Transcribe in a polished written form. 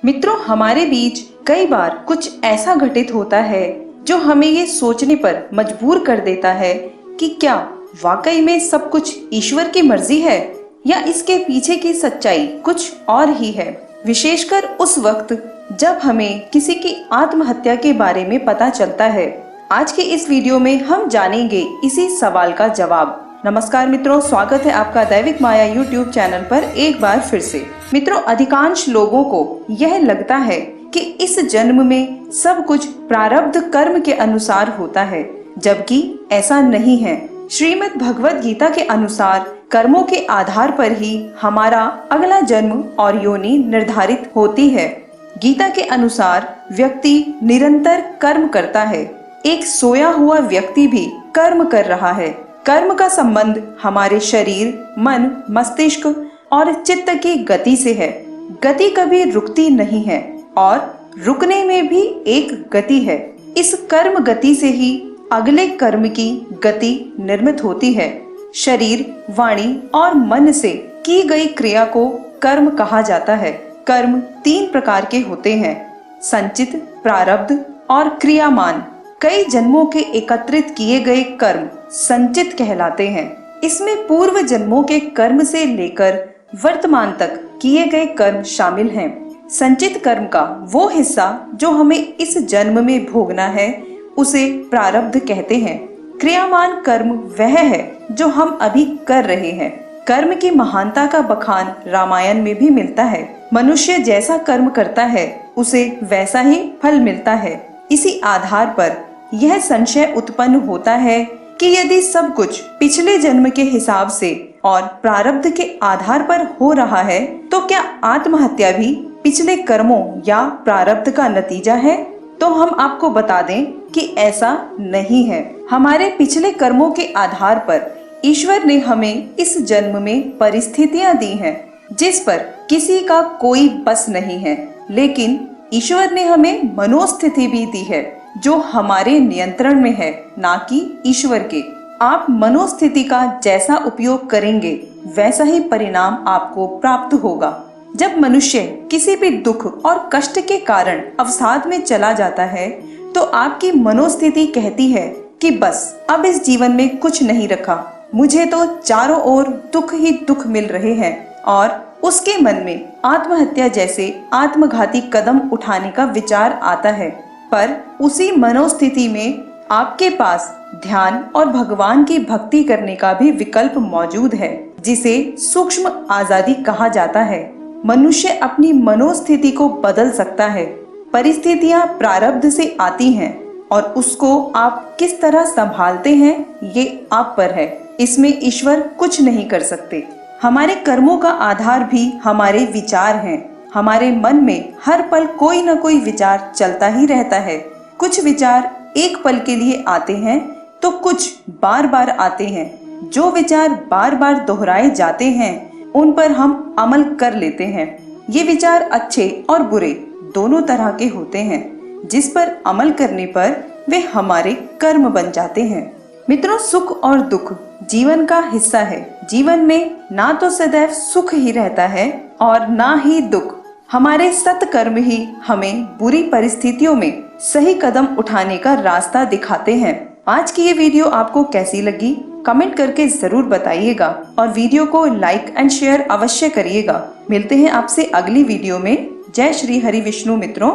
मित्रों, हमारे बीच कई बार कुछ ऐसा घटित होता है जो हमें ये सोचने पर मजबूर कर देता है कि क्या वाकई में सब कुछ ईश्वर की मर्जी है या इसके पीछे की सच्चाई कुछ और ही है। विशेषकर उस वक्त जब हमें किसी की आत्महत्या के बारे में पता चलता है। आज के इस वीडियो में हम जानेंगे इसी सवाल का जवाब। नमस्कार मित्रों, स्वागत है आपका दैविक माया यूट्यूब चैनल पर एक बार फिर से। मित्रों, अधिकांश लोगों को यह लगता है कि इस जन्म में सब कुछ प्रारब्ध कर्म के अनुसार होता है, जबकि ऐसा नहीं है। श्रीमद् भगवद गीता के अनुसार कर्मों के आधार पर ही हमारा अगला जन्म और योनि निर्धारित होती है। गीता के अनुसार व्यक्ति निरंतर कर्म करता है। एक सोया हुआ व्यक्ति भी कर्म कर रहा है। कर्म का संबंध हमारे शरीर, मन, मस्तिष्क और चित्त की गति से है। गति कभी रुकती नहीं है और रुकने में भी एक गति है। इस कर्म गति से ही अगले कर्म की गति निर्मित होती है। शरीर, वाणी और मन से की गई क्रिया को कर्म कहा जाता है। कर्म 3 प्रकार के होते हैं: संचित, प्रारब्ध और क्रियामान। कई जन्मों के एकत्रित किए गए कर्म संचित कहलाते हैं। इसमें पूर्व जन्मों के कर्म से लेकर वर्तमान तक किए गए कर्म शामिल हैं। संचित कर्म का वो हिस्सा जो हमें इस जन्म में भोगना है उसे प्रारब्ध कहते हैं। क्रियामान कर्म वह है जो हम अभी कर रहे हैं। कर्म की महानता का बखान रामायण में भी मिलता है। मनुष्य जैसा कर्म करता है उसे वैसा ही फल मिलता है। इसी आधार पर यह संशय उत्पन्न होता है कि यदि सब कुछ पिछले जन्म के हिसाब से और प्रारब्ध के आधार पर हो रहा है तो क्या आत्महत्या भी पिछले कर्मों या प्रारब्ध का नतीजा है? तो हम आपको बता दें कि ऐसा नहीं है। हमारे पिछले कर्मों के आधार पर ईश्वर ने हमें इस जन्म में परिस्थितियां दी हैं जिस पर किसी का कोई बस नहीं है। लेकिन ईश्वर ने हमें मनोस्थिति भी दी है जो हमारे नियंत्रण में है, ना कि ईश्वर के। आप मनोस्थिति का जैसा उपयोग करेंगे वैसा ही परिणाम आपको प्राप्त होगा। जब मनुष्य किसी भी दुख और कष्ट के कारण अवसाद में चला जाता है तो आपकी मनोस्थिति कहती है कि बस अब इस जीवन में कुछ नहीं रखा, मुझे तो चारों ओर दुख ही दुख मिल रहे हैं, और उसके मन में आत्महत्या जैसे आत्मघाती कदम उठाने का विचार आता है। पर उसी मनोस्थिति में आपके पास ध्यान और भगवान की भक्ति करने का भी विकल्प मौजूद है, जिसे सूक्ष्म आजादी कहा जाता है। मनुष्य अपनी मनोस्थिति को बदल सकता है। परिस्थितियां प्रारब्ध से आती हैं और उसको आप किस तरह संभालते हैं ये आप पर है। इसमें ईश्वर कुछ नहीं कर सकते। हमारे कर्मों का आधार भी हमारे विचार हैं। हमारे मन में हर पल कोई न कोई विचार चलता ही रहता है। कुछ विचार एक पल के लिए आते हैं तो कुछ बार बार आते हैं। जो विचार बार बार दोहराए जाते हैं उन पर हम अमल कर लेते हैं। ये विचार अच्छे और बुरे दोनों तरह के होते हैं। जिस पर अमल करने पर वे हमारे कर्म बन जाते हैं। मित्रों, सुख और दुख जीवन का हिस्सा है। जीवन में ना तो सदैव सुख ही रहता है और ना ही दुख। हमारे सत्कर्म ही हमें बुरी परिस्थितियों में सही कदम उठाने का रास्ता दिखाते हैं। आज की ये वीडियो आपको कैसी लगी कमेंट करके जरूर बताइएगा और वीडियो को लाइक एंड शेयर अवश्य करिएगा। मिलते हैं आपसे अगली वीडियो में। जय श्री हरि विष्णु मित्रों।